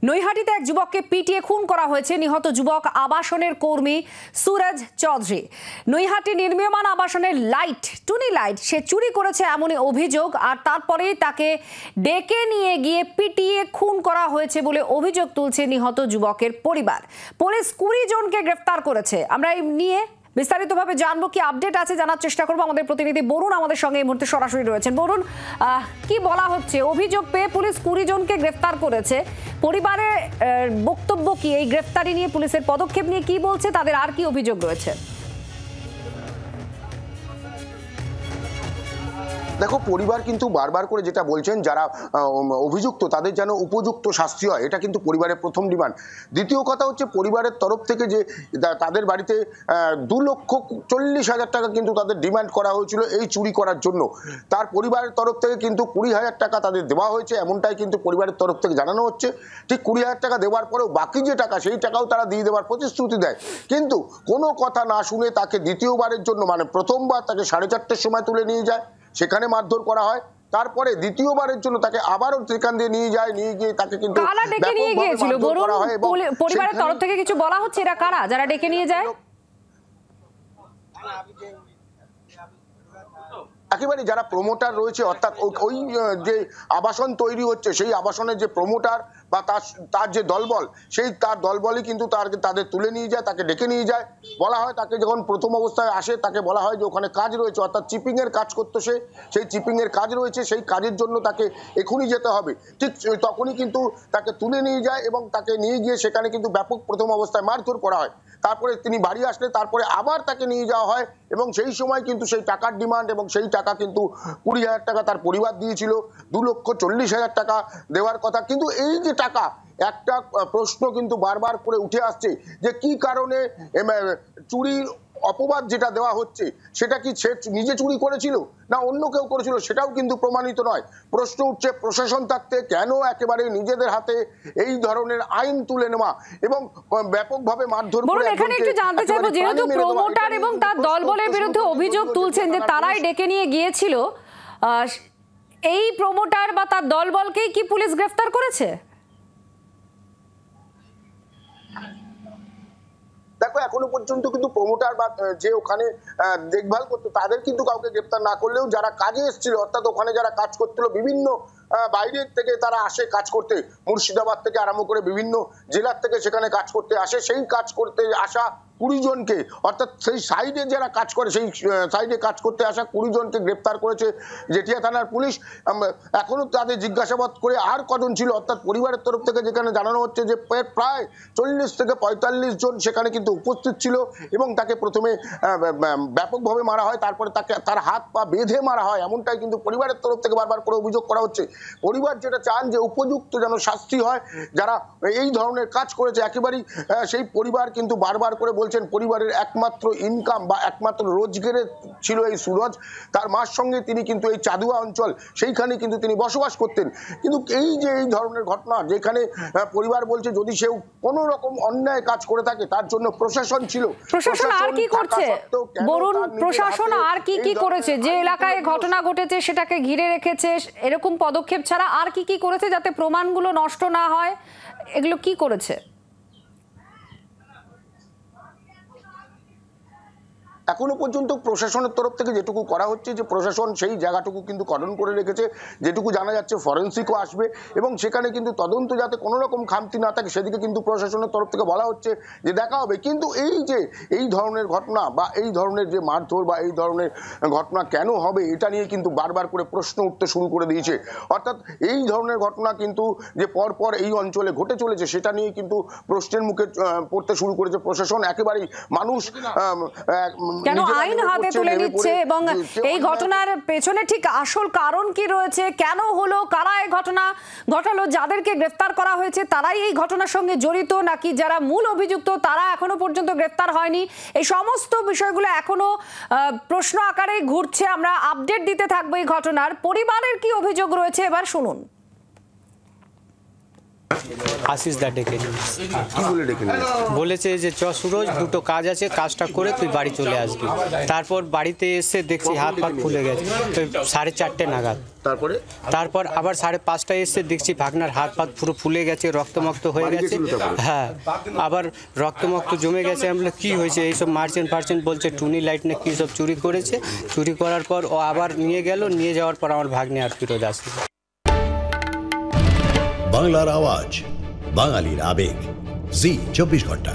নৈহাটিতে এক যুবককে পিটিয়ে খুন করা হয়েছে। নিহত যুবক আবাসনের কর্মী সুরজ চৌধুরী। নৈহাটি নির্মীয়মান আবাসনের টুনি লাইট সে চুরি করেছে এমনই অভিযোগ, আর তারপরেই তাকে ডেকে নিয়ে গিয়ে পিটিয়ে খুন করা হয়েছে বলে অভিযোগ তুলছে নিহত যুবকের পরিবার। পুলিশ 20 জনকে গ্রেফতার করেছে। আমরা এই নিয়ে বিস্তারিতভাবে জানবো, কি আপডেট আছে জানার চেষ্টা করবো। আমাদের প্রতিনিধি বরুণ আমাদের সঙ্গে এই মুহূর্তে সরাসরি রয়েছেন। বরুণ, কি বলা হচ্ছে? অভিযোগ পেয়ে পুলিশ 20 জনকে গ্রেফতার করেছে। পরিবারের বক্তব্য কি? এই গ্রেফতারি নিয়ে পুলিশের পদক্ষেপ নিয়ে কি বলছে? তাদের আর কি অভিযোগ রয়েছে? দেখো, পরিবার কিন্তু বারবার করে যেটা বলছেন, যারা অভিযুক্ত তাদের যেন উপযুক্ত শাস্তি হয়, এটা কিন্তু পরিবারের প্রথম ডিমান্ড। দ্বিতীয় কথা হচ্ছে, পরিবারের তরফ থেকে যে তাদের বাড়িতে 2,40,000 টাকা কিন্তু তাদের ডিমান্ড করা হয়েছিল এই চুরি করার জন্য। তার পরিবারের তরফ থেকে কিন্তু 20,000 টাকা তাদের দেওয়া হয়েছে, এমনটাই কিন্তু পরিবারের তরফ থেকে জানানো হচ্ছে। ঠিক 20,000 টাকা দেওয়ার পরেও বাকি যে টাকা, সেই টাকাও তারা দিয়ে দেওয়ার প্রতিশ্রুতি দেয়, কিন্তু কোনো কথা না শুনে তাকে দ্বিতীয়বারের জন্য, মানে প্রথমবার তাকে 4:30টার সময় তুলে নিয়ে যায়, সেখানে মারধর করা হয়। তারপরে দ্বিতীয়বারের জন্য তাকে আবারও সেখান দিয়ে নিয়ে গিয়ে তাকে কিন্তু পরিবারের তরফ থেকে কিছু বলা হচ্ছে, এরা কারা যারা ডেকে নিয়ে যায়? একেবারে যারা প্রমোটার রয়েছে, অর্থাৎ ওই যে আবাসন তৈরি হচ্ছে, সেই আবাসনের যে প্রমোটার বা তার যে দলবল, সেই তার দলবলই কিন্তু তাদের তুলে নিয়ে যায়, তাকে ডেকে নিয়ে যায়। বলা হয়, তাকে যখন প্রথম অবস্থায় আসে তাকে বলা হয় যে ওখানে কাজ রয়েছে, অর্থাৎ চিপিং এর কাজ করতো সে, সেই চিপিং এর কাজ রয়েছে, সেই কাজের জন্য তাকে এখনই যেতে হবে। ঠিক তখনই কিন্তু তাকে তুলে নিয়ে যায় এবং তাকে নিয়ে গিয়ে সেখানে কিন্তু ব্যাপক প্রথম অবস্থায় মারধর করা হয়। তারপরে তিনি বাড়ি আসলে তারপরে আবার তাকে নিয়ে যাওয়া হয় এবং সেই সময় কিন্তু সেই টাকার ডিমান্ড, এবং সেই টাকা কিন্তু 20,000 টাকা তার পরিবার দিয়েছিল, 2,40,000 টাকা দেওয়ার কথা। কিন্তু এই যে টাকা, একটা প্রশ্ন কিন্তু বারবার করে উঠে আসছে যে কি কারণে চুরির অপবাদ যেটা দেওয়া হচ্ছে, সেটা কি সে নিজে চুরি করেছিল না অন্য কেউ করেছিল, সেটাও কিন্তু প্রমাণিত নয়। প্রশ্ন উঠছে, প্রশাসন থাকতে কেন একেবারে নিজেদের হাতে এই ধরনের আইন তুলে নেওয়া এবং ব্যাপকভাবে মারধর করে। এখানে একটু জানতে চাইবো, যেহেতু প্রমোটার এবং তার দলবলের বিরুদ্ধে অভিযোগ তুলছেন যে তারাই ডেকে নিয়ে গিয়েছিল, এই প্রমোটার বা তার দলবলকেই কি পুলিশ গ্রেফতার করেছে? দেখো, এখনো পর্যন্ত কিন্তু প্রমোটার বা যে ওখানে দেখভাল করতো তাদের কিন্তু কাউকে গ্রেফতার না করলেও যারা কাজে এসেছিল, অর্থাৎ ওখানে যারা কাজ করছিল, বিভিন্ন বাইরের থেকে তারা আসে কাজ করতে, মুর্শিদাবাদ থেকে আরম্ভ করে বিভিন্ন জেলার থেকে সেখানে কাজ করতে আসে, সেই কাজ করতে আসা 20 জনকে, অর্থাৎ সেই সাইডে যারা কাজ করে, সেই সাইডে কাজ করতে আসা 20 জনকে গ্রেফতার করেছে জেঠিয়া থানার পুলিশ। এখনো তাদের জিজ্ঞাসাবাদ করে আর কজন ছিল, অর্থাৎ পরিবারের তরফ থেকে যেখানে জানানো হচ্ছে যে প্রায় 40 থেকে 45 জন সেখানে কিন্তু উপস্থিত ছিল এবং তাকে প্রথমে ব্যাপকভাবে মারা হয়, তারপরে তার হাত পা বেঁধে মারা হয়, এমনটাই কিন্তু পরিবারের তরফ থেকে বারবার করে অভিযোগ করা হচ্ছে। পরিবার যেটা চান যে উপযুক্ত যেন শাস্তি হয় যারা এই ধরনের কাজ করেছে। একেবারেই সেই পরিবার কিন্তু বারবার করে বলছেন, পরিবারের একমাত্র ইনকাম বা একমাত্র রোজগারে ছিল এই সুরজ। তার মার সঙ্গে তিনি কিন্তু এই চাদুয়া অঞ্চল, সেইখানে কিন্তু তিনি বসবাস করতেন। কিন্তু এই যে এই ধরনের ঘটনা, যেখানে পরিবার বলছে যদি সেও কোনো রকম অন্যায় কাজ করে থাকে তার জন্য প্রশাসন ছিল। প্রশাসন আর কি করছে বরুণ? প্রশাসন আর কি করেছে? যে এলাকায় ঘটনা ঘটেছে সেটাকে ঘিরে রেখেছে, এরকম পদক্ষেপ ছাড়া আর কি করেছে যাতে প্রমাণগুলো নষ্ট না হয়? এগুলো কি করেছে? এখনো পর্যন্ত প্রশাসনের তরফ থেকে যেটুকু করা হচ্ছে, যে প্রশাসন সেই জায়গাটুকু কিন্তু কর্ডন করে রেখেছে, যেটুকু জানা যাচ্ছে ফরেন্সিকও আসবে এবং সেখানে কিন্তু তদন্ত যাতে কোনো রকম খামতি না থাকে সেদিকে কিন্তু প্রশাসনের তরফ থেকে বলা হচ্ছে যে দেখা হবে। কিন্তু এই যে এই ধরনের ঘটনা বা এই ধরনের যে মারধর বা এই ধরনের ঘটনা কেন হবে, এটা নিয়ে কিন্তু বারবার করে প্রশ্ন উঠতে শুরু করে দিয়েছে। অর্থাৎ এই ধরনের ঘটনা কিন্তু যে পরপর এই অঞ্চলে ঘটে চলেছে, সেটা নিয়ে কিন্তু প্রশ্নের মুখে পড়তে শুরু করেছে প্রশাসন। একেবারেই মানুষ কেন আইন হাতে তুলে নিচ্ছে এবং এই ঘটনার পেছনে ঠিক আসল কারণ কি রয়েছে, কেন হলো, কারা এই ঘটনা ঘটালো, যাদেরকে গ্রেফতার করা হয়েছে তারাই এই ঘটনার সঙ্গে জড়িত নাকি যারা মূল অভিযুক্ত তারা এখনো পর্যন্ত গ্রেফতার হয়নি, এই সমস্ত বিষয়গুলো এখনো প্রশ্ন আকারে ঘুরছে। আমরা আপডেট দিতে থাকবো এই ঘটনার। পরিবারের কি অভিযোগ রয়েছে এবার শুনুন। আশিস দা ডেকে নিয়ে এসেছে। কি বলে ডেকে নিয়ে এসেছে? বলেছে যে চ সুরজ, দুটো কাজ আছে, কাজটা করে তুই বাড়ি চলে আসবি। তারপর বাড়িতে এসে দেখছি হাত পা ফুলে গেছে, তো 4:30 নাগাদ। তারপর আবার 5:30 এসে দেখছি ভাগনার হাত পা পুরো ফুলে গেছে, রক্তমক্ত হয়ে গেছে। হ্যাঁ, আবার রক্তমক্ত জমে গেছে। আমরা কি হয়েছে, এইসব মার্চেন্ট বলছে টুনি লাইট না কি সব চুরি করেছে। চুরি করার পর ও আবার নিয়ে গেল, নিয়ে যাওয়ার পর আমার ভাগ্নে আর ফিরত আসলো। বাংলার আওয়াজ, বাঙালির আবেগ, জি 24 ঘন্টা।